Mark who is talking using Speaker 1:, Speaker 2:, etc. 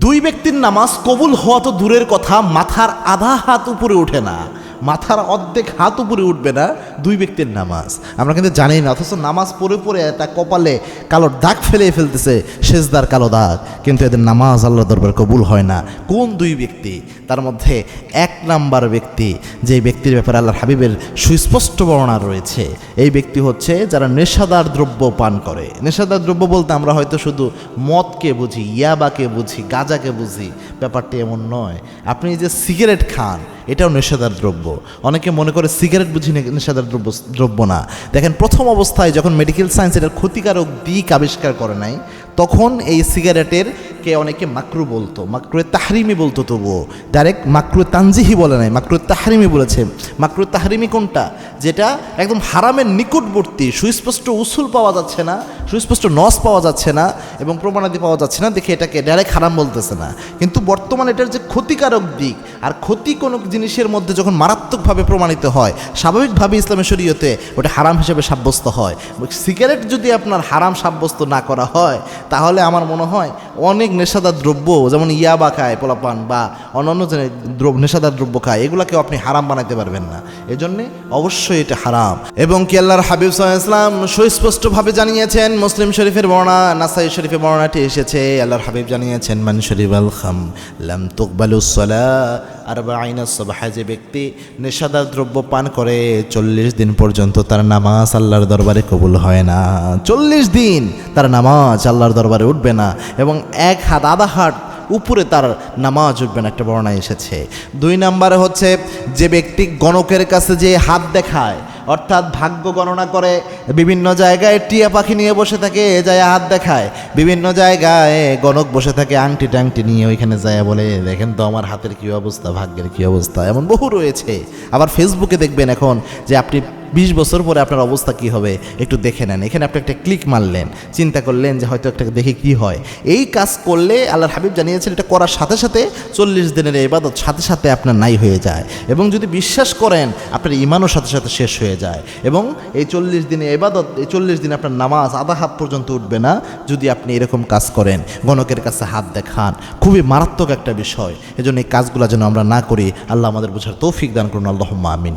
Speaker 1: দুই ব্যক্তির নামাজ কবুল হওয়া তো দূরের কথা, মাথার আধা হাত উপরে ওঠে না, মাথার অর্ধেক হাত উপরে উঠবে না দুই ব্যক্তির নামাজ। আমরা কিন্তু জানি না, অথচ নামাজ পড়ে পড়ে তা কপালে কালো দাগ ফেলে ফেলতেছে, সেজদার কালো দাগ, কিন্তু এদের নামাজ আল্লাহর দরবারে কবুল হয় না। কোন দুই ব্যক্তি? তার মধ্যে এক নাম্বার ব্যক্তি, যে ব্যক্তির ব্যাপারে আল্লাহর হাবিবের সুস্পষ্ট বর্ণনা রয়েছে, এই ব্যক্তি হচ্ছে যারা নেশাদার দ্রব্য পান করে। নেশাদার দ্রব্য বলতে আমরা হয়তো শুধু মদকে বুঝি, ইয়াবাকে বুঝি, গাঁজাকে বুঝি, ব্যাপারটি এমন নয়। আপনি যে সিগারেট খান, এটাও নেশাদার দ্রব্য। অনেকে মনে করে সিগারেট বুঝি নেশাদার দ্রব্য না। দেখেন, প্রথম অবস্থায় যখন মেডিকেল সায়েন্স এটার ক্ষতিকারক দিক আবিষ্কার করে নাই, তখন এই সিগারেটের কে অনেকে মাকরু বলতো, মাকরুয়ে তাহরিমি বলতো, তবুও ডাইরেক্ট মাকরুয়ে তানজিহি বলে নাই, মাকরুয়ে তাহরিমি বলেছে। মাকরুয়ে তাহরিমি কোনটা? যেটা একদম হারামের নিকটবর্তী, সুস্পষ্ট উসুল পাওয়া যাচ্ছে না, সুস্পষ্ট নস পাওয়া যাচ্ছে না এবং প্রমাণাদি পাওয়া যাচ্ছে না, দেখে এটাকে ডাইরেক্ট হারাম বলতেছে না। কিন্তু বর্তমানে এটার যে ক্ষতিকারক দিক, আর ক্ষতি কোনো জিনিসের মধ্যে যখন মারাত্মকভাবে প্রমাণিত হয়, স্বাভাবিকভাবে ইসলামের শরীয়তে ওটা হারাম হিসেবে সাব্যস্ত হয়। সিগারেট যদি আপনার হারাম সাব্যস্ত না করা হয়, তাহলে আমার মনে হয় অনেক নেশাদার দ্রব্য, যেমন ইয়াবা খায় পোলাপান বা অন্যান্য যে নেশাদার দ্রব্য খায়, এগুলোকেও আপনি হারাম বানাইতে পারবেন না। এজন্যে অবশ্যই এটা হারাম। এবং কি আল্লাহর হাবিব সাল্লাল্লাহু আলাইহি ওয়াসাল্লাম সুস্পষ্টভাবে জানিয়েছেন, মুসলিম শরীফের বর্ণনা, নাসাই শরীফের বর্ণনাটি এসেছে, আল্লাহর হাবিব জানিয়েছেন, মান শরিবাল খাম লাম তুকবালুস সালাহ আরবাঈনা সাবহা, যে ব্যক্তি নেশাদার দ্রব্য পান করে 40 দিন পর্যন্ত তার নামাজ আল্লাহর দরবারে কবুল হয় না। 40 দিন তার নামাজ আল্লাহর দরবারে উঠবে না, এবং এক হাত আধা হাত উপরে তার নামাজ উঠবে না, একটা বর্ণনা এসেছে। 2 নম্বরে হচ্ছে যে ব্যক্তি গণকের কাছে যে হাত দেখায়, অর্থাৎ ভাগ্য গণনা করে, বিভিন্ন জায়গায় টিয়া পাখি নিয়ে বসে থাকে, যায় হাত দেখায়, বিভিন্ন জায়গায় গণক বসে থাকে আংটি টাংটি নিয়ে, ওইখানে যায় বলে দেখেন তো আমার হাতের কী অবস্থা, ভাগ্যের কী অবস্থা, এমন বহু রয়েছে। আবার ফেসবুকে দেখবেন এখন যে আপনি 20 বছর পরে আপনার অবস্থা কি হবে একটু দেখে নেন। এখানে আপনি একটা ক্লিক মারলেন, চিন্তা করলেন যে হয়তো একটা দেখে কি হয়। এই কাজ করলে আল্লাহর হাবিব জানিয়েছেন, এটা করার সাথে সাথে 40 দিনের ইবাদত সাথে সাথে আপনার নাই হয়ে যায়, এবং যদি বিশ্বাস করেন আপনার ইমানও সাথে সাথে শেষ হয়ে যায়। এবং এই 40 দিনে ইবাদত, এই 40 দিনে আপনার নামাজ আধা হাত পর্যন্ত উঠবে না যদি আপনি এরকম কাজ করেন, গণকের কাছে হাত দেখান। খুবই মারাত্মক একটা বিষয়। এজন্য এই কাজগুলো যেন আমরা না করি। আল্লাহ আমাদের বোঝার তৌফিক দান করুন। আল্লাহুম্মা আমিন।